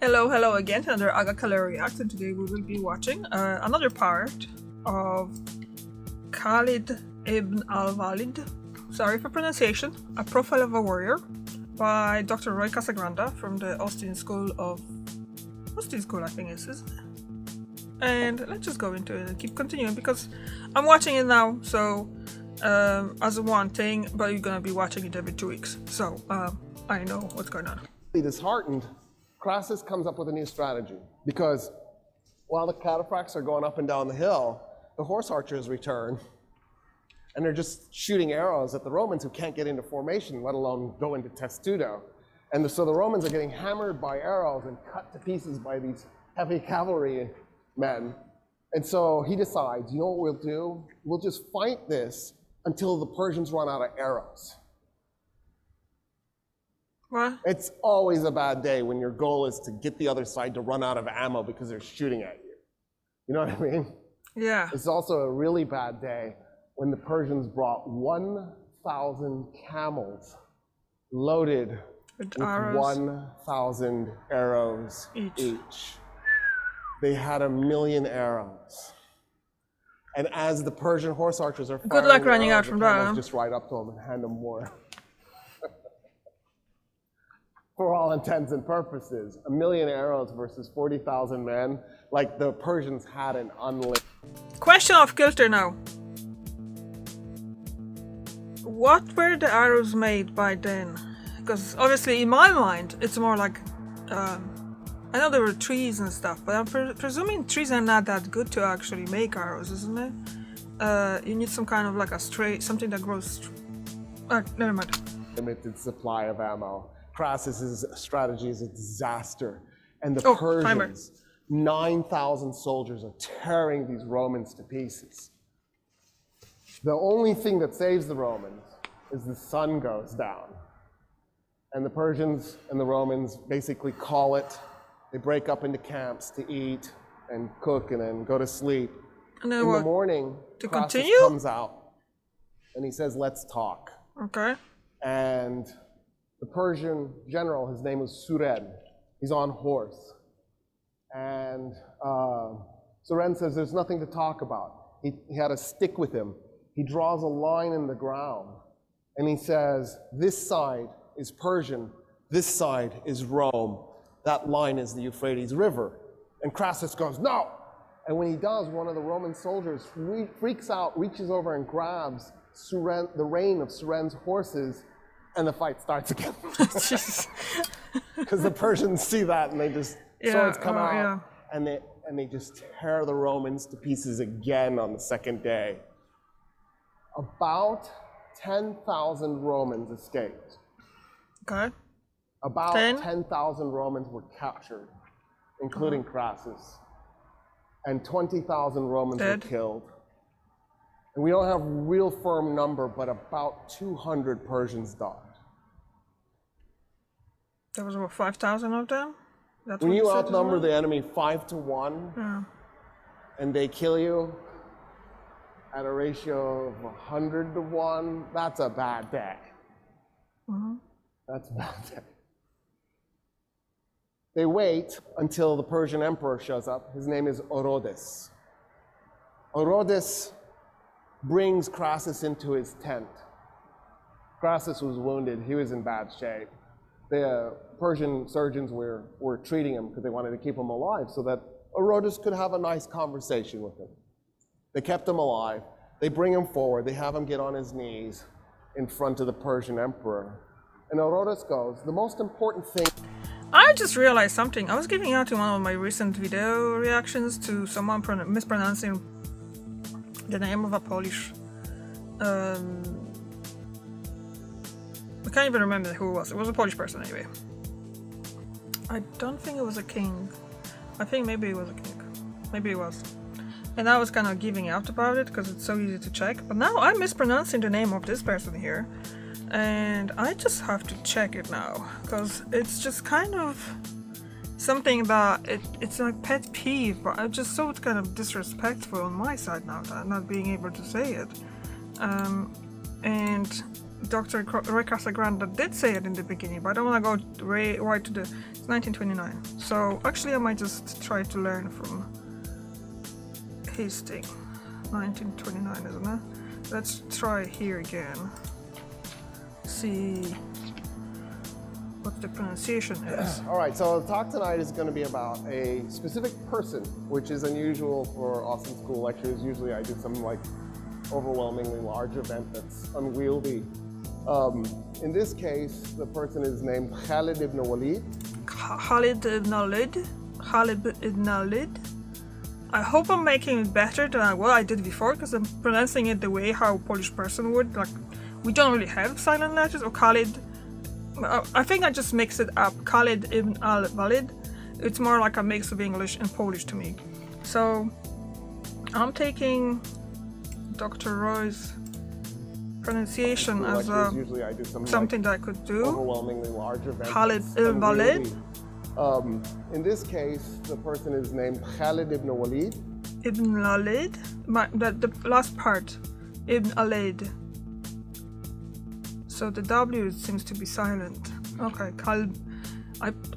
Hello again to another Agakala React, and today we will be watching another part of Khalid ibn al-Walid, sorry for pronunciation, A Profile of a Warrior by Dr. Roy Casagranda from the Austin School, I think it is. And let's just go into it and keep continuing because I'm watching it now, so as one thing, but you're gonna be watching it every 2 weeks, so I know what's going on. Disheartened, Crassus comes up with a new strategy because while the cataphracts are going up and down the hill, the horse archers return and they're just shooting arrows at the Romans who can't get into formation, let alone go into testudo. And so the Romans are getting hammered by arrows and cut to pieces by these heavy cavalry men. And so he decides, you know what we'll do? We'll just fight this until the Persians run out of arrows. What? It's always a bad day when your goal is to get the other side to run out of ammo because they're shooting at you. You know what I mean? Yeah. It's also a really bad day when the Persians brought 1,000 camels loaded with 1,000 arrows each. They had 1,000,000 arrows. And as the Persian horse archers are firing, good luck running out from that. Just ride up to them and hand them more. For all intents and purposes, 1,000,000 arrows versus 40,000 men, like the Persians had an unlimited. Question of kilter now. What were the arrows made by then? Because obviously in my mind, it's more like, I know there were trees and stuff, but I'm presuming trees are not that good to actually make arrows, isn't it? You need some kind of like a something that grows. Never mind. Limited supply of ammo. Crassus's strategy is a disaster. And the Persians, 9,000 soldiers are tearing these Romans to pieces. The only thing that saves the Romans is the sun goes down. And the Persians and the Romans basically call it. They break up into camps to eat and cook and then go to sleep. And then in the morning, Crassus comes out and he says, let's talk. Okay. And the Persian general, his name was Suren. He's on horse. And Suren says there's nothing to talk about. He had a stick with him. He draws a line in the ground. And he says, this side is Persian. This side is Rome. That line is the Euphrates River. And Crassus goes, no! And when he does, one of the Roman soldiers freaks out, reaches over and grabs the rein of Suren's horses, and the fight starts again. Because the Persians see that and they just, swords come out, and they just tear the Romans to pieces again on the second day. About 10,000 Romans escaped. Okay. About 10,000 Romans were captured, including Crassus. And 20,000 Romans were killed. And we don't have a real firm number, but about 200 Persians died. There was about 5,000 of them? When you outnumber the enemy 5 to 1, and they kill you at a ratio of 100 to 1, that's a bad day. That's a bad day. They wait until the Persian emperor shows up. His name is Orodes. Orodes brings Crassus into his tent. Crassus was wounded. He was in bad shape. The Persian surgeons were treating him because they wanted to keep him alive so that Orodes could have a nice conversation with him. They kept him alive. They bring him forward. They have him get on his knees in front of the Persian emperor. And Orodes goes, the most important thing... I just realized something. I was giving out in one of my recent video reactions to someone mispronouncing the name of a Polish... I can't even remember who it was. It was a Polish person anyway. I don't think it was a king. I think maybe it was a king. Maybe it was. And I was kind of giving out about it because it's so easy to check. But now I'm mispronouncing the name of this person here. And I just have to check it now. Because it's just kind of something that it's like pet peeve. But I just so it's kind of disrespectful on my side now that I'm not being able to say it. And Dr. Casagrande did say it in the beginning, but I don't want to go right to the... It's 1929. So actually I might just try to learn from his thing. 1929, isn't it? Let's try here again. See what the pronunciation is. All right, so the talk tonight is going to be about a specific person, which is unusual for Austin School lectures. Usually I do some like overwhelmingly large event that's unwieldy. In this case, the person is named Khalid ibn al-Walid. Khalid ibn al-Walid. Khalid ibn al-Walid. I hope I'm making it better than what I did before, because I'm pronouncing it the way how a Polish person would. Like, we don't really have silent letters, or Khalid. I think I just mixed it up. Khalid ibn al-Walid. It's more like a mix of English and Polish to me. So, I'm taking Dr. Roy's pronunciation as something that I could do. Overwhelmingly large event. Khalid ibn al-Walid. In this case, the person is named Khalid ibn al-Walid. Ibn al-Walid? The last part. Ibn al-Walid. So the W seems to be silent. Okay,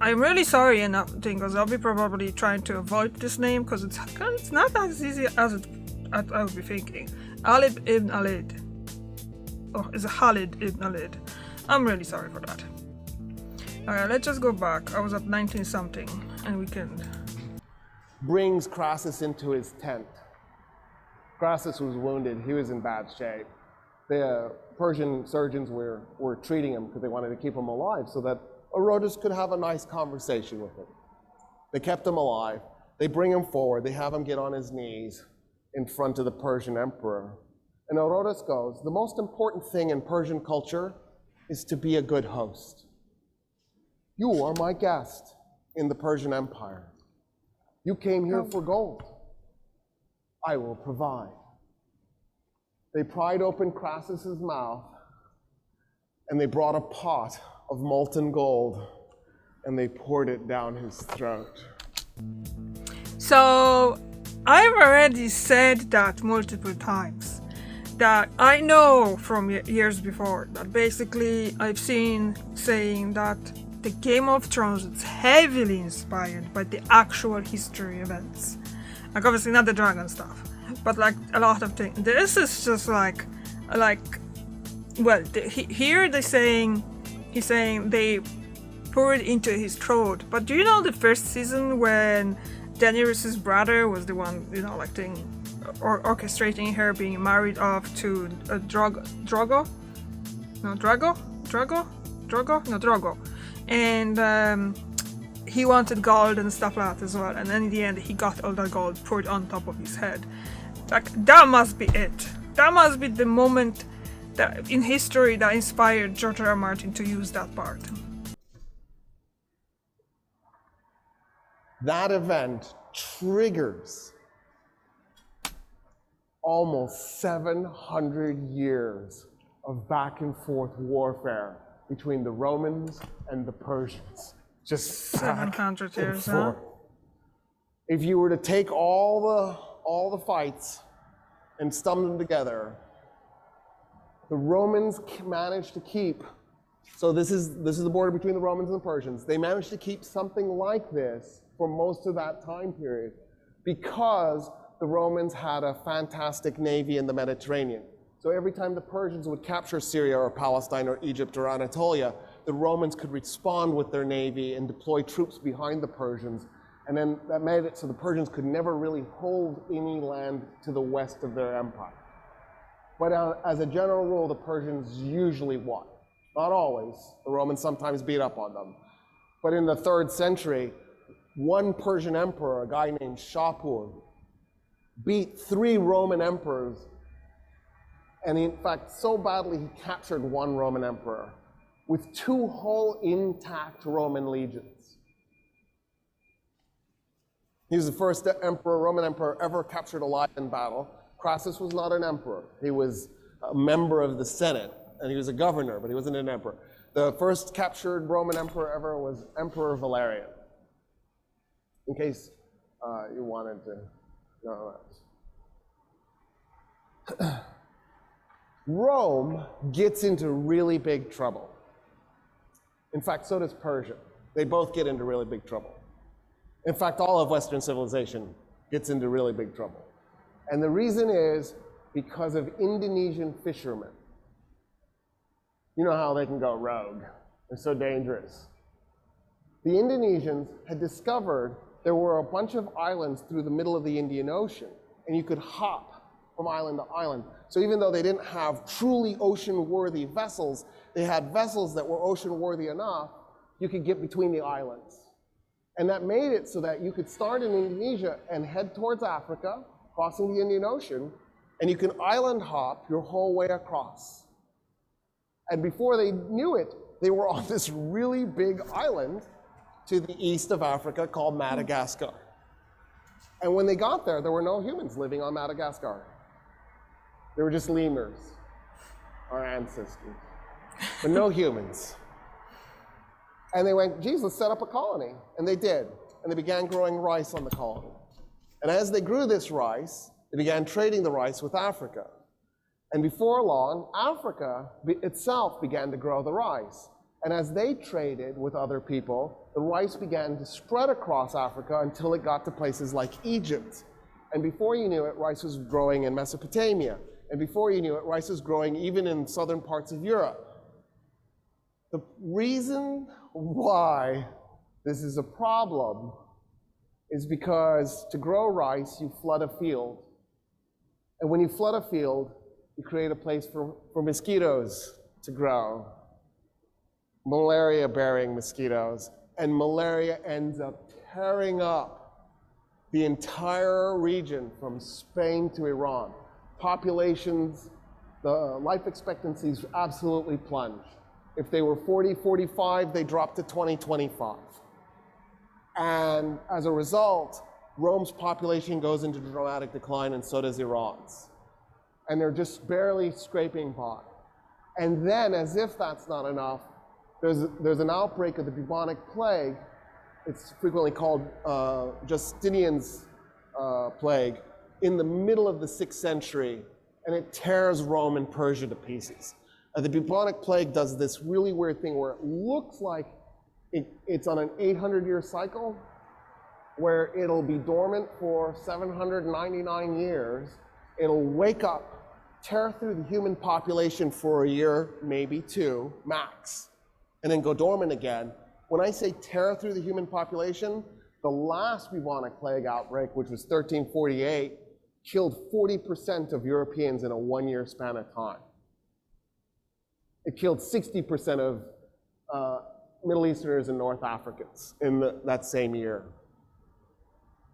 I'm really sorry and everything, because I'll be probably trying to avoid this name, because it's not as easy as I would be thinking. Khalid ibn al-Walid. Oh, it's a Khalid ibn al-Walid. I'm really sorry for that. Alright, let's just go back. I was at 19 something, and we can... Brings Crassus into his tent. Crassus was wounded. He was in bad shape. The Persian surgeons were treating him because they wanted to keep him alive so that Orotus could have a nice conversation with him. They kept him alive. They bring him forward. They have him get on his knees in front of the Persian emperor. And Orotus goes, the most important thing in Persian culture is to be a good host. You are my guest in the Persian Empire. You came here for gold. I will provide. They pried open Crassus's mouth, and they brought a pot of molten gold, and they poured it down his throat. So, I've already said that multiple times, that I know from years before, that basically I've seen saying that the Game of Thrones is heavily inspired by the actual history events. Like, obviously not the dragon stuff, but like a lot of things. This is just like, well, here he's saying they poured into his throat. But do you know the first season when Daenerys' brother was the one, like orchestrating her being married off to a Drogo? And he wanted gold and stuff like that as well. And then in the end, he got all that gold poured on top of his head. Like, that must be it. That must be the moment that in history that inspired George R. R. Martin to use that part. That event triggers almost 700 years of back and forth warfare between the Romans and the Persians. Just 700 years, huh? If you were to take all the fights and stum them together, the Romans managed to keep, so this is the border between the Romans and the Persians, they managed to keep something like this for most of that time period because the Romans had a fantastic navy in the Mediterranean. So every time the Persians would capture Syria or Palestine or Egypt or Anatolia, the Romans could respond with their navy and deploy troops behind the Persians. And then that made it so the Persians could never really hold any land to the west of their empire. But as a general rule, the Persians usually won. Not always. The Romans sometimes beat up on them. But in the 3rd century, one Persian emperor, a guy named Shapur, beat 3 Roman emperors. And in fact, so badly, he captured one Roman emperor with 2 whole intact Roman legions. He was the first Roman emperor ever captured alive in battle. Crassus was not an emperor. He was a member of the Senate, and he was a governor, but he wasn't an emperor. The first captured Roman emperor ever was Emperor Valerian, in case you wanted to know that. Rome gets into really big trouble. In fact, so does Persia. They both get into really big trouble. In fact, all of Western civilization gets into really big trouble. And the reason is because of Indonesian fishermen. You know how they can go rogue. They're so dangerous. The Indonesians had discovered there were a bunch of islands through the middle of the Indian Ocean, and you could hop from island to island. So even though they didn't have truly ocean-worthy vessels, they had vessels that were ocean-worthy enough, you could get between the islands. And that made it so that you could start in Indonesia and head towards Africa, crossing the Indian Ocean, and you can island hop your whole way across. And before they knew it, they were on this really big island to the east of Africa called Madagascar. And when they got there, there were no humans living on Madagascar. They were just lemurs, our ancestors, but no humans. And they went, geez, let's set up a colony. And they did. And they began growing rice on the colony. And as they grew this rice, they began trading the rice with Africa. And before long, Africa itself began to grow the rice. And as they traded with other people, the rice began to spread across Africa until it got to places like Egypt. And before you knew it, rice was growing in Mesopotamia. And before you knew it, rice was growing even in southern parts of Europe. The reason why this is a problem is because to grow rice, you flood a field. And when you flood a field, you create a place for mosquitoes to grow. Malaria-bearing mosquitoes. And malaria ends up tearing up the entire region from Spain to Iran. Populations, the life expectancies absolutely plunge. If they were 40, 45, they dropped to 20, 25. And as a result, Rome's population goes into dramatic decline, and so does Iran's. And they're just barely scraping by. And then, as if that's not enough, there's an outbreak of the bubonic plague. It's frequently called Justinian's plague, in the middle of the 6th century, and it tears Rome and Persia to pieces. The bubonic plague does this really weird thing where it looks like it's on an 800-year cycle, where it'll be dormant for 799 years. It'll wake up, tear through the human population for a year, maybe two, max, and then go dormant again. When I say tear through the human population, the last bubonic plague outbreak, which was 1348, killed 40% of Europeans in a one-year span of time. It killed 60% of Middle Easterners and North Africans in that same year.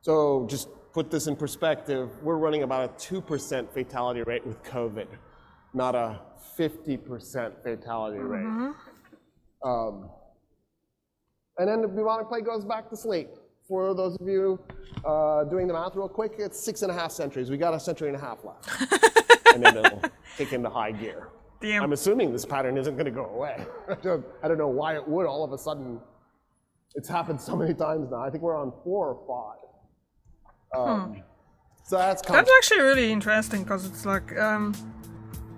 So just put this in perspective, we're running about a 2% fatality rate with COVID, not a 50% fatality rate. And then the bubonic plague goes back to sleep. For those of you doing the math real quick, it's 6.5 centuries. We got a century and a half left. And then it'll kick into high gear. Damn. I'm assuming this pattern isn't going to go away. I don't know why it would all of a sudden. It's happened so many times now. I think we're on 4 or 5. So that's actually really interesting, because it's like,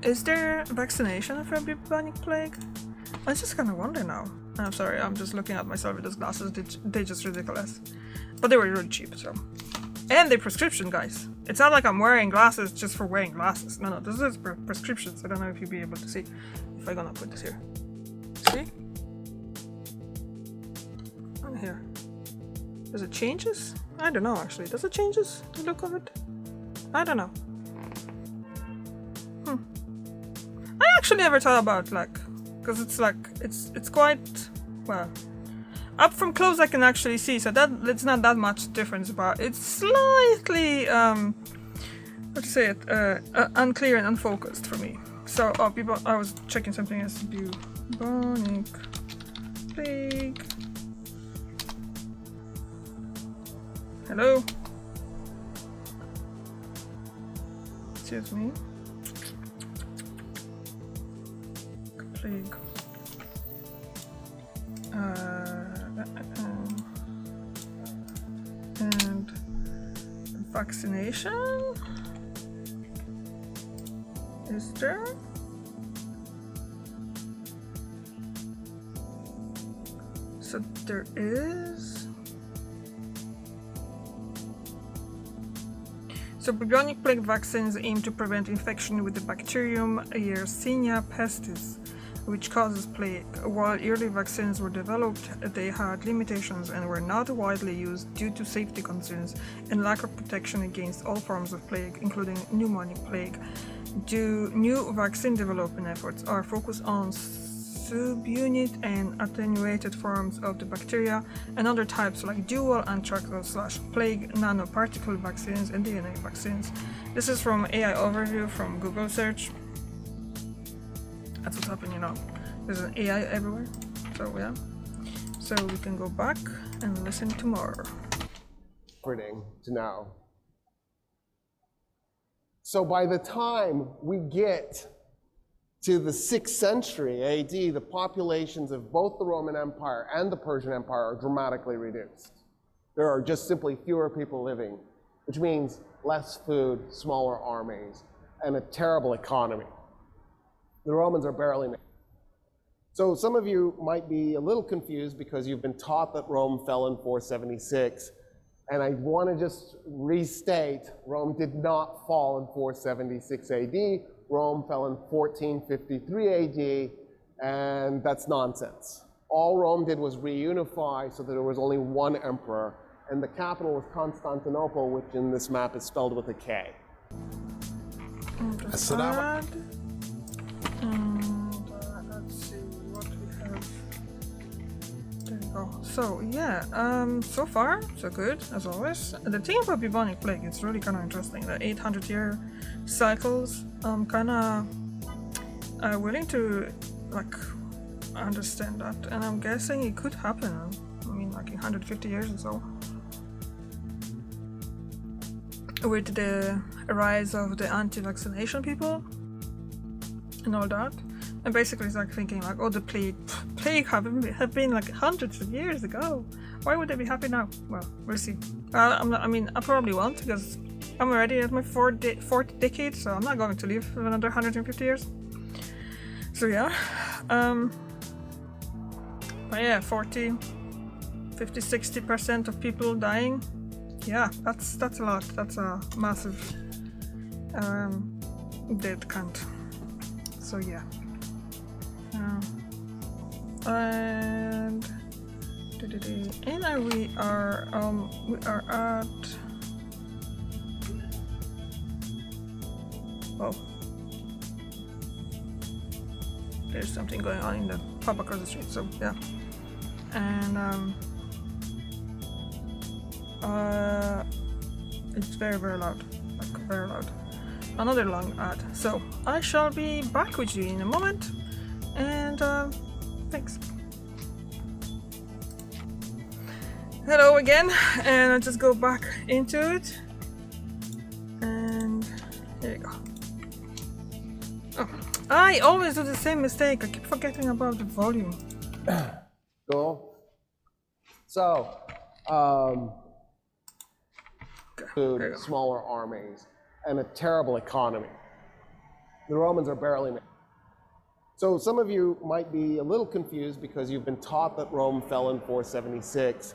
is there a vaccination for bubonic plague? I just kind of wonder now. I'm sorry, I'm just looking at myself with those glasses. They're just ridiculous. But they were really cheap, so. And they're prescription, guys. It's not like I'm wearing glasses just for wearing glasses. No, this is prescriptions. I don't know if you'll be able to see. If I'm gonna put this here. See? On here. Does it changes? I don't know, actually. Does it changes the look of it? I don't know. I actually never thought about, like, because it's like, it's quite, well, up from close I can actually see, so that it's not that much difference, but it's slightly, how to say it, unclear and unfocused for me. So, I was checking something as bubonic plague. Hello? Excuse me. Plague. And vaccination? Is there? So there is. So bubonic plague vaccines aim to prevent infection with the bacterium Yersinia pestis, which causes plague. While early vaccines were developed, they had limitations and were not widely used due to safety concerns and lack of protection against all forms of plague, including pneumonic plague. New vaccine development efforts are focused on subunit and attenuated forms of the bacteria and other types like dual anthracnose/plague nanoparticle vaccines and DNA vaccines. This is from AI overview from Google search. That's what's happening now. There's an AI everywhere. So yeah. So we can go back and listen to more. To now. So by the time we get to the 6th century AD, the populations of both the Roman Empire and the Persian Empire are dramatically reduced. There are just simply fewer people living, which means less food, smaller armies, and a terrible economy. The Romans are barely making. So some of you might be a little confused because you've been taught that Rome fell in 476. And I want to just restate, Rome did not fall in 476 AD. Rome fell in 1453 AD, and that's nonsense. All Rome did was reunify so that there was only one emperor, and the capital was Constantinople, which in this map is spelled with a K. Let's see what we have. There you go. So yeah, so far so good as always. The thing about bubonic plague is really kind of interesting. The 800-year cycles. I'm kind of willing to like understand that, and I'm guessing it could happen. I mean, like in 150 years or so, with the rise of the anti-vaccination people and all that. And basically it's like thinking like, oh, the plague have been like hundreds of years ago. Why would they be happy now? Well, we'll see. I probably won't, because I'm already at my fourth decade, so I'm not going to live for another 150 years. So yeah. But yeah, 40, 50, 60% of people dying. Yeah, that's a lot. That's a massive dead count. So yeah. And we are at. Oh, there's something going on in the pub across the street. So yeah, and it's very loud, like very loud. Another long ad. So I shall be back with you in a moment, and thanks. Hello again, and I'll just go back into it, and here you go. Oh, I always do the same mistake. I keep forgetting about the volume. Cool. So, food, smaller armies, and a terrible economy. The Romans are barely making. So some of you might be a little confused because you've been taught that Rome fell in 476.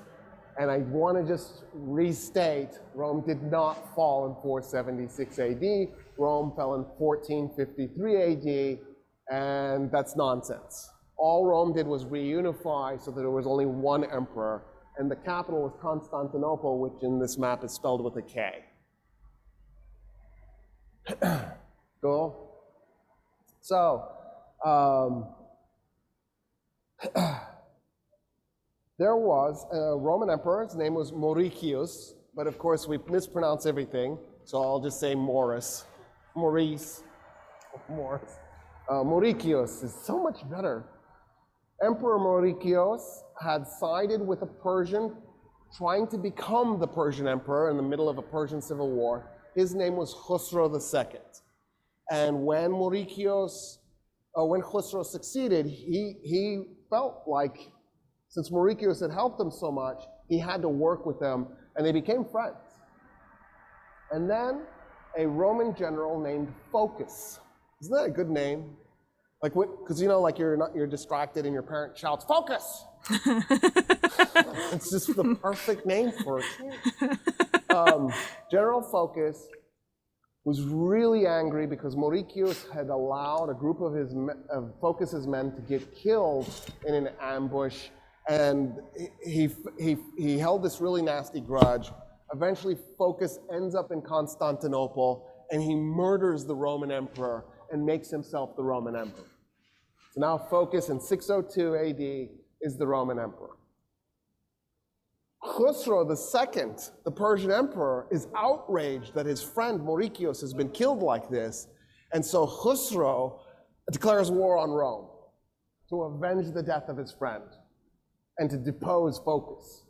And I want to just restate, Rome did not fall in 476 AD. Rome fell in 1453 AD, and that's nonsense. All Rome did was reunify so that there was only one emperor, and the capital was Constantinople, which in this map is spelled with a K. Cool? So, there was a Roman emperor. His name was Mauricius, but of course we mispronounce everything, so I'll just say Maurice. Maurice. Maurice. Mauricius is so much better. Emperor Mauricius had sided with a Persian trying to become the Persian emperor in the middle of a Persian civil war. His name was Khosrow II. And when Khosrow succeeded, he felt like, since Mauricius had helped him so much, he had to work with them, and they became friends. And then a Roman general named Phocas. Isn't that a good name? Like, because you know, like you're distracted and your parent shouts, "Focus!" It's just the perfect name for a kid. General Phocas was really angry because Mauricius had allowed a group of Phocas's men to get killed in an ambush, and he held this really nasty grudge. Eventually, Phocas ends up in Constantinople, and he murders the Roman emperor and makes himself the Roman emperor. So now Phocas in 602 AD is the Roman emperor. Khusro II, the Persian emperor, is outraged that his friend Mauricius has been killed like this, and so Khusro declares war on Rome to avenge the death of his friend and to depose Phocas.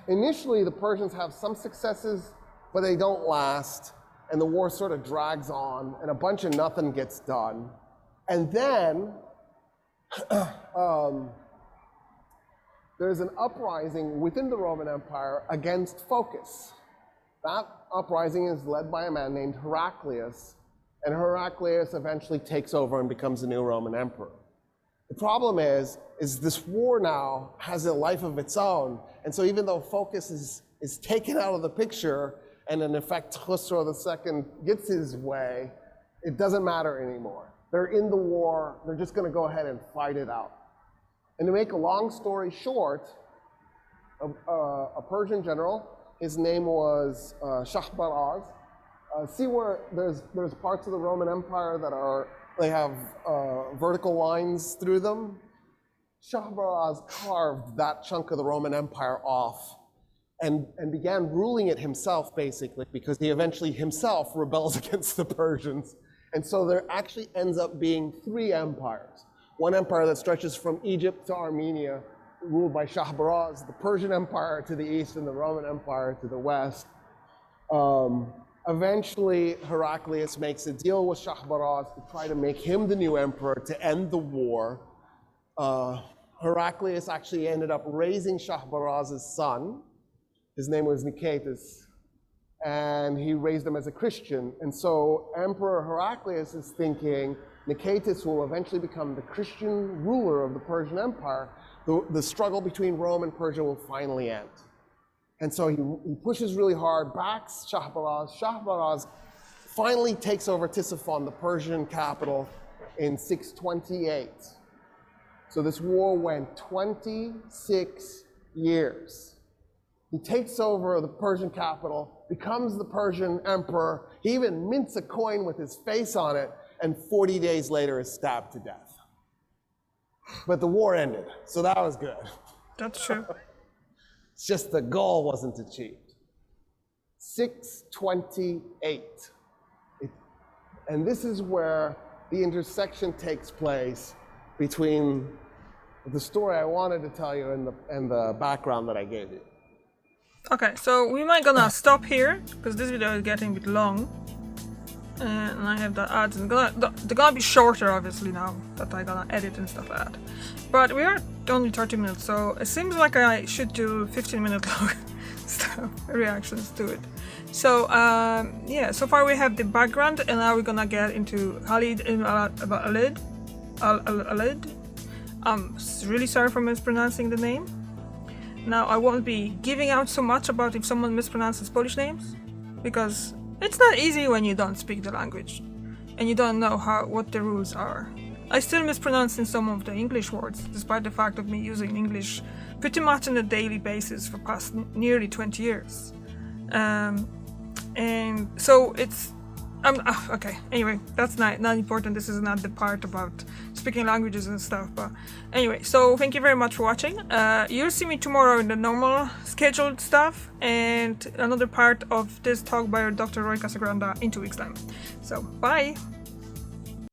Initially, the Persians have some successes, but they don't last, and the war sort of drags on, and a bunch of nothing gets done. And then there's an uprising within the Roman Empire against Phocas. That uprising is led by a man named Heraclius, and Heraclius eventually takes over and becomes the new Roman emperor. The problem is this war now has a life of its own, and so even though Phocas is taken out of the picture, and in effect Khusro II gets his way, it doesn't matter anymore. They're in the war, they're just going to go ahead and fight it out. And to make a long story short, a Persian general, his name was Shahbaraz. See where there's parts of the Roman Empire that they have vertical lines through them? Shahbaraz carved that chunk of the Roman Empire off and began ruling it himself, basically, because he eventually himself rebels against the Persians. And so there actually ends up being 3 empires. One empire that stretches from Egypt to Armenia, ruled by Shahbaraz, the Persian Empire to the east and the Roman Empire to the west. Eventually, Heraclius makes a deal with Shahbaraz to try to make him the new emperor to end the war. Heraclius actually ended up raising Shahbaraz's son. His name was Nicetas, and he raised him as a Christian. And so Emperor Heraclius is thinking, Nicetas will eventually become the Christian ruler of the Persian Empire. The struggle between Rome and Persia will finally end. And so he pushes really hard, backs Shahbaraz. Shahbaraz finally takes over Ctesiphon, the Persian capital, in 628. So this war went 26 years. He takes over the Persian capital, becomes the Persian emperor. He even mints a coin with his face on it, and 40 days later is stabbed to death. But the war ended, so that was good. That's true. It's just the goal wasn't achieved. 628. And this is where the intersection takes place between the story I wanted to tell you and the background that I gave you. Okay, so we might gonna stop here because this video is getting a bit long, and I have the ads. They're gonna be shorter, obviously, now that I'm gonna edit and stuff like that. But we are only 30 minutes, so it seems like I should do 15-minute long stuff, reactions to it. So yeah, so far we have the background, and now we're gonna get into Khalid ibn al-Walid. I'm really sorry for mispronouncing the name. Now, I won't be giving out so much about if someone mispronounces Polish names, because it's not easy when you don't speak the language and you don't know what the rules are. I still mispronounce in some of the English words, despite the fact of me using English pretty much on a daily basis for past nearly 20 years. And so it's okay, anyway, that's not important. This is not the part about speaking languages and stuff, but anyway, so thank you very much for watching. You'll see me tomorrow in the normal scheduled stuff, and another part of this talk by Dr. Roy Casagranda in 2 weeks time. So bye.